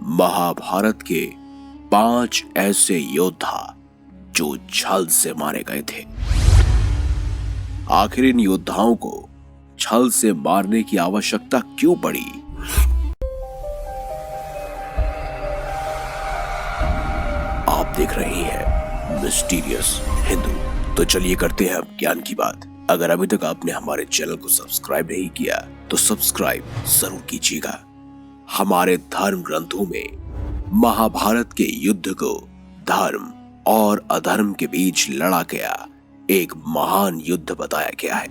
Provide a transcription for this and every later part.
महाभारत के 5 ऐसे योद्धा जो छल से मारे गए थे। आखिर इन योद्धाओं को छल से मारने की आवश्यकता क्यों पड़ी? आप देख रहे हैं मिस्टीरियस हिंदू। तो चलिए करते हैं अब ज्ञान की बात। अगर अभी तक आपने हमारे चैनल को सब्सक्राइब नहीं किया तो सब्सक्राइब जरूर कीजिएगा। हमारे धर्म ग्रंथों में महाभारत के युद्ध को धर्म और अधर्म के बीच लड़ा गया एक महान युद्ध बताया गया है।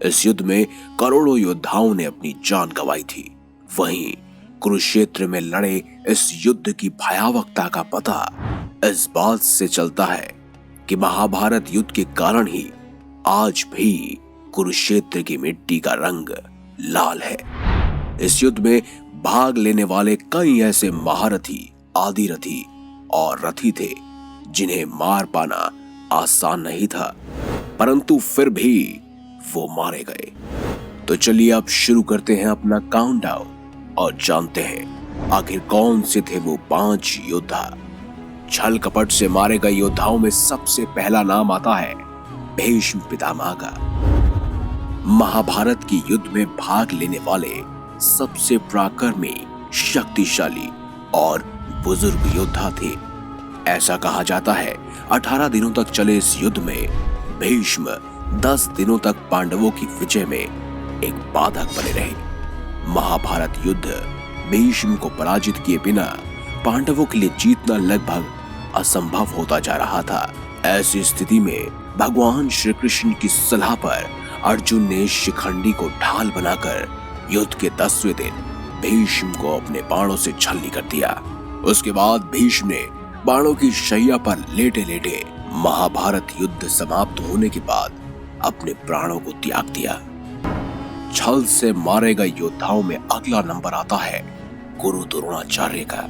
इस युद्ध में करोड़ों योद्धाओं ने अपनी जान गंवाई थी। वहीं कुरुक्षेत्र में लड़े इस युद्ध की भयावहता का पता इस बात से चलता है कि महाभारत युद्ध के कारण ही आज भी कुरुक्षेत्र की मिट्टी का रंग लाल है। इस युद्ध में भाग लेने वाले कई ऐसे महारथी, आदिरथी और रथी थे जिन्हें मार पाना आसान नहीं था, परंतु फिर भी वो मारे गए। तो चलिए अब शुरू करते हैं अपना काउंटडाउन और जानते हैं आखिर कौन से थे वो 5 योद्धा। छल कपट से मारे गए योद्धाओं में सबसे पहला नाम आता है भीष्म पितामह का। महाभारत की युद्ध में भाग लेने वाले सबसे पराक्रमी, शक्तिशाली और बुजुर्ग योद्धा थे। ऐसा कहा जाता है 18 दिनों तक चले इस युद्ध में भीष्म 10 दिनों तक पांडवों की विजय में एक बाधक बने रहे। महाभारत युद्ध भीष्म को पराजित किए बिना पांडवों के लिए जीतना लगभग असंभव होता जा रहा था। ऐसी स्थिति में भगवान श्री कृष्ण की सलाह पर अर्जुन ने शिखंडी को ढाल बनाकर युद्ध के 10वें दिन भीष्म को अपने बाणों से छलनी कर दिया। उसके बाद भीष्म ने बाणों की शैया पर लेटे लेटे महाभारत युद्ध समाप्त होने के बाद अपने प्राणों को त्याग दिया। छल से मारे गए योद्धाओं में अगला नंबर आता है गुरु द्रोणाचार्य का।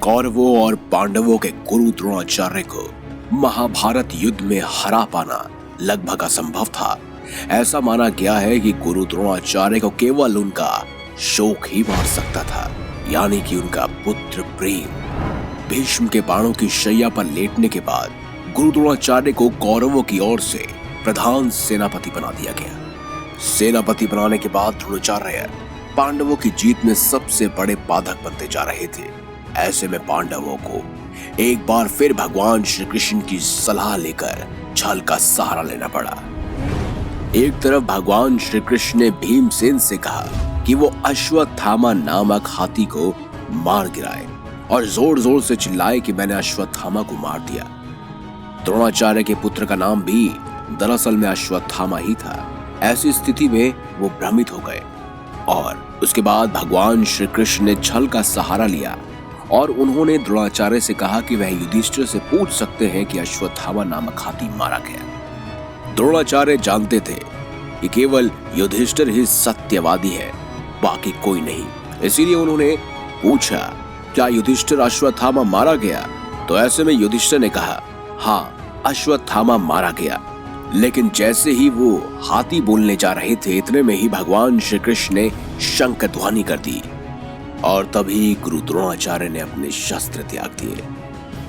कौरवों और पांडवों के गुरु द्रोणाचार्य को महाभारत युद्ध में हरा पाना लगभग असंभव था। ऐसा माना गया है कि गुरु द्रोणाचार्य को केवल उनका शोक ही मार सकता था, यानी कि उनका पुत्र प्रेम। भीष्म के बाणों की शैया पर लेटने के बाद गुरु द्रोणाचार्य को कौरवों की ओर से प्रधान सेनापति बना दिया गया। सेनापति बनाने के बाद द्रोणाचार्य पांडवों की जीत में सबसे बड़े बाधक बनते जा रहे थे। ऐसे में पांडवों को एक बार फिर भगवान श्री कृष्ण की सलाह लेकर छल का सहारा लेना पड़ा। एक तरफ भगवान श्री कृष्ण ने भीमसेन से कहा कि वो अश्वत्थामा नामक हाथी को मार गिराए और जोर जोर से चिल्लाए कि मैंने अश्वत्थामा को मार दिया। द्रोणाचार्य के पुत्र का नाम भी दरअसल में अश्वत्थामा ही था। ऐसी स्थिति में वो भ्रमित हो गए और उसके बाद भगवान श्री कृष्ण ने छल का सहारा लिया और उन्होंने द्रोणाचार्य से कहा कि वह युधिष्ठिर से पूछ सकते हैं कि अश्वत्थामा नामक हाथी मारा गया। द्रोणाचार्य जानते थे कि केवल युधिष्ठिर ही सत्यवादी है, बाकी कोई नहीं। इसीलिए उन्होंने पूछा, क्या युधिष्ठिर अश्वत्थामा मारा गया? तो ऐसे में युधिष्ठिर ने कहा, हाँ, अश्वत्थामा मारा गया। लेकिन जैसे ही वो हाथी बोलने जा रहे थे, इतने में ही भगवान श्री कृष्ण ने शंख ध्वनि कर दी और तभी गुरु द्रोणाचार्य ने अपने शस्त्र त्याग दिए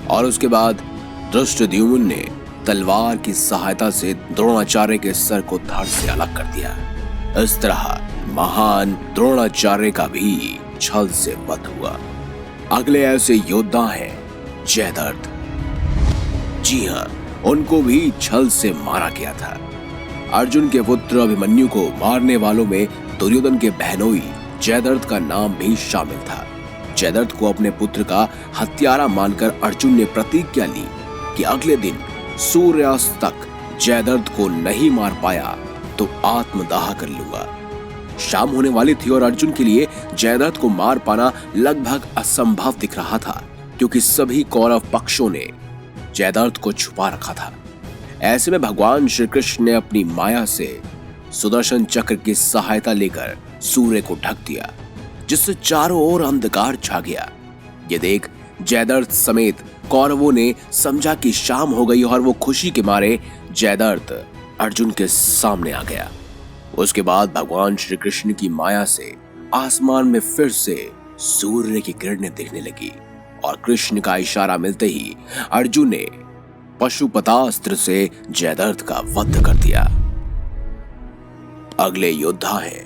और उसके बाद धृष्टद्युम्न ने तलवार की सहायता से द्रोणाचार्य के सर को धड़ से अलग कर दिया। इस तरह महान द्रोणाचार्य का भी छल से वध हुआ। अगले ऐसे योद्धा हैं जयद्रथ। जी हाँ, उनको भी छल से मारा गया था। अर्जुन के पुत्र अभिमन्यु को मारने वालों में दुर्योधन के बहनोई जयद्रथ का नाम भी शामिल था। जयद्रथ को अपने पुत्र का हत्यारा मानकर अर्जुन ने प्रतिज्ञा ली कि अगले दिन सूर्यास्त तक जयद्रथ को नहीं मार पाया तो आत्मदाह कर लूंगा। शाम होने वाली थी और अर्जुन के लिए जयद्रथ को मार पाना लगभग असंभव दिख रहा था, क्योंकि सभी कौरव पक्षों ने जयद्रथ को छुपा रखा था। ऐसे में भगवान श्री कृष्ण ने अपनी माया से सुदर्शन चक्र की सहायता लेकर सूर्य को ढक दिया, जिससे चारों ओर अंधकार छा गया। ये देख जयद्रथ समेत कौरवों ने समझा कि शाम हो गई और वो खुशी के मारे जयद्रथ अर्जुन के सामने आ गया। उसके बाद भगवान श्री कृष्ण की माया से आसमान में फिर से सूर्य की किरणें दिखने लगी और कृष्ण का इशारा मिलते ही अर्जुन ने पशुपतास्त्र से जयद्रथ का वध कर दिया। अगले योद्धा हैं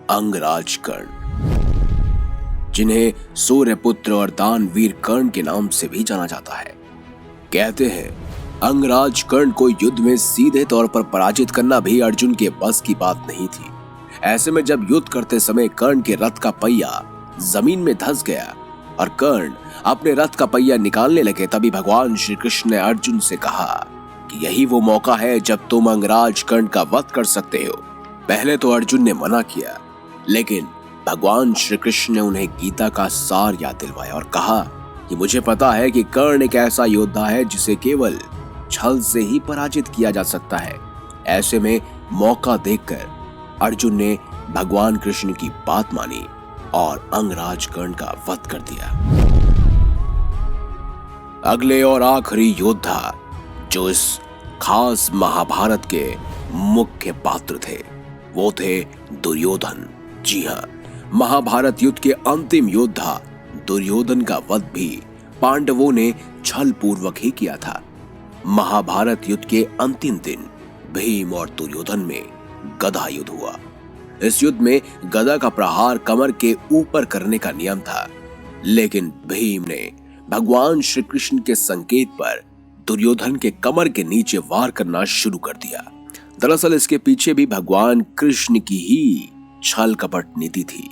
अंगराज कर्ण, जिन्हें सूर्यपुत्र और दानवीर कर्ण के नाम से भी जाना जाता है। कहते हैं अंगराज कर्ण को युद्ध में सीधे तौर पर पराजित करना भी अर्जुन के बस की बात नहीं थी। ऐसे में जब युद्ध करते समय कर्ण के रथ का पहिया जमीन में धंस गया और कर्ण अपने रथ का पहिया निकालने लगे, तभी भगवान श्री कृष्ण ने अर्जुन से कहा कि यही वो मौका है जब तुम अंगराज कर्ण का वध कर सकते हो। पहले तो अर्जुन ने मना किया, लेकिन भगवान श्री कृष्ण ने उन्हें गीता का सार याद दिलवाया और कहा कि मुझे पता है कि कर्ण एक ऐसा योद्धा है जिसे केवल छल से ही पराजित किया जा सकता है। ऐसे में मौका देखकर अर्जुन ने भगवान कृष्ण की बात मानी और अंगराज कर्ण का वध कर दिया। अगले और आखिरी योद्धा जो इस खास महाभारत के मुख्य पात्र थे वो थे दुर्योधन। जी हाँ, महाभारत युद्ध के अंतिम योद्धा दुर्योधन का वध भी पांडवों ने छल पूर्वक ही किया था। महाभारत युद्ध के अंतिम दिन भीम और दुर्योधन में गदा युद्ध हुआ। इस युद्ध में गदा का प्रहार कमर के ऊपर करने का नियम था, लेकिन भीम ने भगवान श्री कृष्ण के संकेत पर दुर्योधन के कमर के नीचे वार करना शुरू कर दिया। दरअसल इसके पीछे भी भगवान कृष्ण की ही छल कपट नीति थी।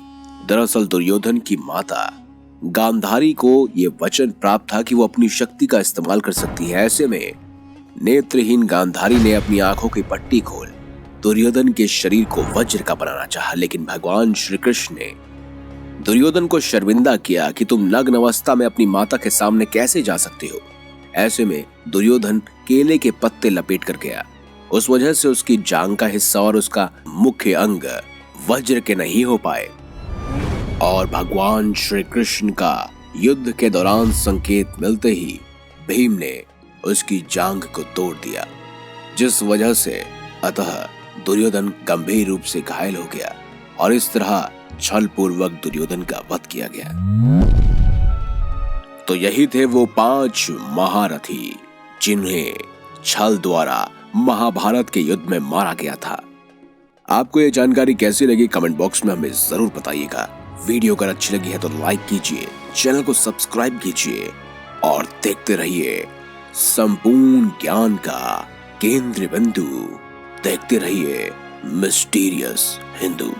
दरअसल दुर्योधन की माता गांधारी को यह वचन प्राप्त था कि वो अपनी शक्ति का इस्तेमाल कर सकती है। ऐसे में नेत्रहीन गांधारी ने अपनी आंखों की पट्टी खोल दुर्योधन के शरीर को वज्र का बनाना चाहा, लेकिन भगवान श्री कृष्ण ने दुर्योधन को शर्मिंदा किया कि तुम नग्न अवस्था में अपनी माता के सामने कैसे जा सकते हो। ऐसे में दुर्योधन केले के पत्ते लपेट कर गया। उस वजह से उसकी जांग का हिस्सा और उसका मुख्य अंग वज्र के नहीं हो पाए और भगवान श्री कृष्ण का युद्ध के दौरान संकेत मिलते ही भीम ने उसकी जांग को तोड़ दिया, जिस वजह से अतः दुर्योधन गंभीर रूप से घायल हो गया और इस तरह छल पूर्वक दुर्योधन का वध किया गया। तो यही थे वो 5 महारथी जिन्हें छल द्वारा महाभारत के युद्ध में मारा गया था। आपको ये जानकारी कैसी लगी कमेंट बॉक्स में हमें जरूर बताइएगा। वीडियो अगर अच्छी लगी है तो लाइक कीजिए, चैनल को सब्सक्राइब कीजिए और देखते रहिए संपूर्ण ज्ञान का केंद्र बिंदु। देखते रहिए मिस्टीरियस हिंदू।